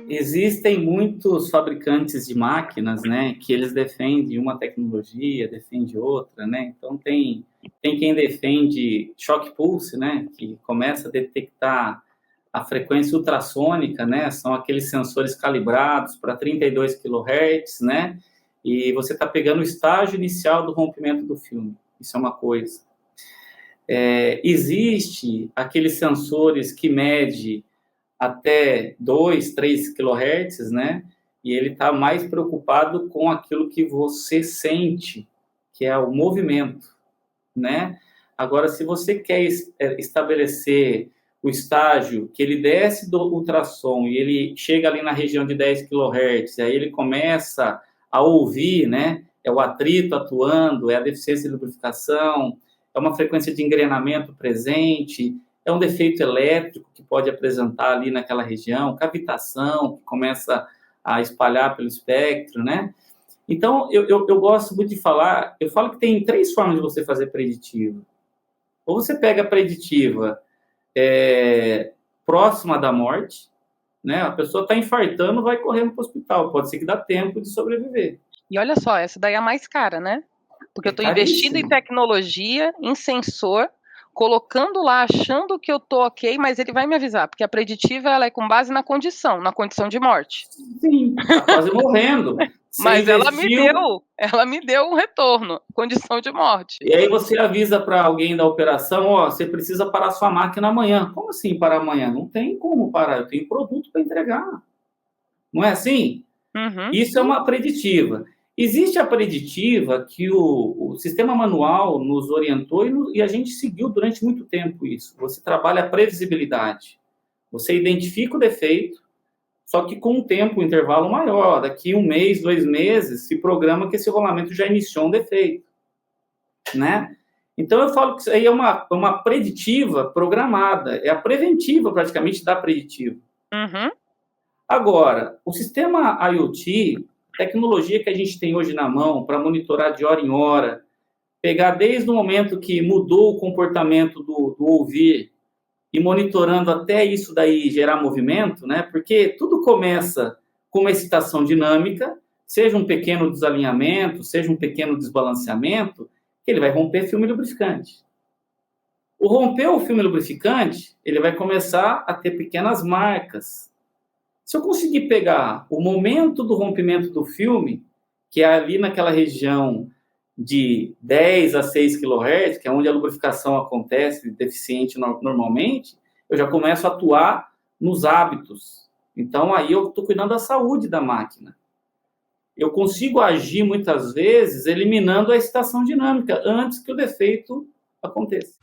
Existem muitos fabricantes de máquinas, né, que eles defendem uma tecnologia, defendem outra, né? Então tem quem defende shock pulse, né, que começa a detectar a frequência ultrassônica, né? São aqueles sensores calibrados para 32 kHz, né? E você está pegando o estágio inicial do rompimento do filme. Isso é uma coisa. Existe aqueles sensores que mede até 2, 3 kHz, né? E ele está mais preocupado com aquilo que você sente, que é o movimento, né? Agora, se você quer estabelecer o estágio que ele desce do ultrassom e ele chega ali na região de 10 kHz, aí ele começa a ouvir, né? É o atrito atuando, é a deficiência de lubrificação, é uma frequência de engrenamento presente, é um defeito elétrico que pode apresentar ali naquela região, cavitação que começa a espalhar pelo espectro, né? Então, eu gosto muito de falar, eu falo que tem 3 formas de você fazer preditiva. Ou você pega a preditiva próxima da morte, né? A pessoa está infartando, vai correndo para o hospital, pode ser que dá tempo de sobreviver. E olha só, essa daí é a mais cara, né? Porque eu estou investindo em tecnologia, em sensor, colocando lá, achando que eu estou ok, mas ele vai me avisar, porque a preditiva ela é com base na condição de morte. Sim, está quase morrendo. Mas ela me deu um retorno, condição de morte. E aí você avisa para alguém da operação, você precisa parar sua máquina amanhã. Como assim parar amanhã? Não tem como parar, eu tenho produto para entregar. Não é assim? Uhum. Isso é uma preditiva. Existe a preditiva que o sistema manual nos orientou e a gente seguiu durante muito tempo isso. Você trabalha a previsibilidade. Você identifica o defeito, só que com um tempo, um intervalo maior. Daqui 1 mês, 2 meses, se programa que esse rolamento já iniciou um defeito, né? Então, eu falo que isso aí é uma preditiva programada. É a preventiva, praticamente, da preditiva. Uhum. Agora, o sistema IoT, tecnologia que a gente tem hoje na mão para monitorar de hora em hora, pegar desde o momento que mudou o comportamento do ouvir e monitorando até isso daí gerar movimento, né? Porque tudo começa com uma excitação dinâmica, seja um pequeno desalinhamento, seja um pequeno desbalanceamento, que ele vai romper filme lubrificante. O romper o filme lubrificante, ele vai começar a ter pequenas marcas. Se eu conseguir pegar o momento do rompimento do filme, que é ali naquela região de 10 a 6 kHz, que é onde a lubrificação acontece deficiente normalmente, eu já começo a atuar nos hábitos. Então, aí eu estou cuidando da saúde da máquina. Eu consigo agir, muitas vezes, eliminando a excitação dinâmica antes que o defeito aconteça.